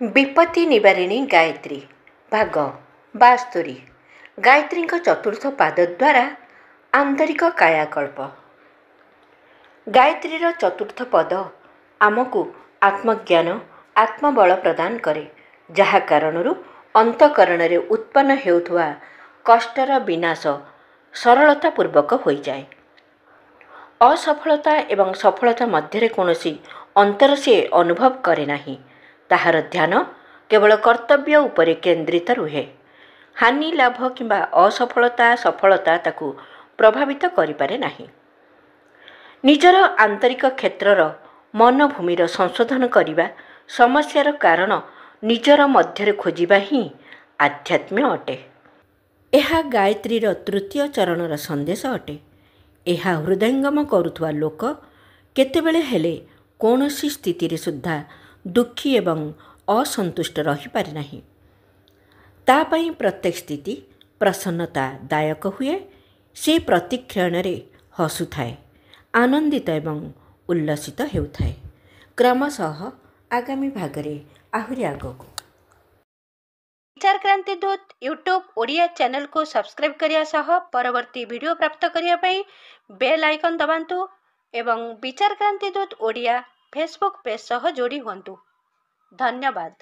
विपत्ति निवारिणी गायत्री भाग 72 गायत्री चतुर्थ पाद द्वारा आंतरिक कायाकल्प। गायत्री चतुर्थ पद आमको आत्मज्ञान आत्मबल प्रदान करे, जहा कारणरू अंतकरण रे उत्पन्न हेउथुवा कष्टर विनाश सरलता पूर्वक हो जाए। असफलता एवं सफलता मध्य कौनसी अंतर से अनुभव करे नहीं। ताहार ध्यान केवल कर्तव्य उपरे केन्द्रित रुहे। हानि लाभ किंबा असफलता सफलता ताकू प्रभावित करिपारे नाही। निजर आंतरिक क्षेत्रर मनभूमिर संशोधन करिबा, समस्यार कारण निजर मध्य खोजिबा ही आध्यात्म्य अटे। एहा गायत्रीर तृतीय चरणर संदेश अटे। एहा हृदयंगम करुथुवा लोक केतेबेले हेले कौनसी स्थिति रे सुद्धा दुखी एवं असंतुष्ट रही पारे नाही। तापई प्रत्येक स्थिति प्रसन्नता दायक हुए। से प्रतिक्षण रे हसुथाए, आनंदित एवं उल्लसित हेउथाए। क्रमशः आगामी भागरे आहुरी आगको विचार क्रांति दूत यूट्यूब ओडिया चैनल को सब्सक्राइब करिया सह परवर्ती वीडियो प्राप्त करिया पई बेल आइकन दबांतु एवं विचार क्रांति दूत ओडिया फेसबुक पेज सह जोड़ी हुंतु। धन्यवाद।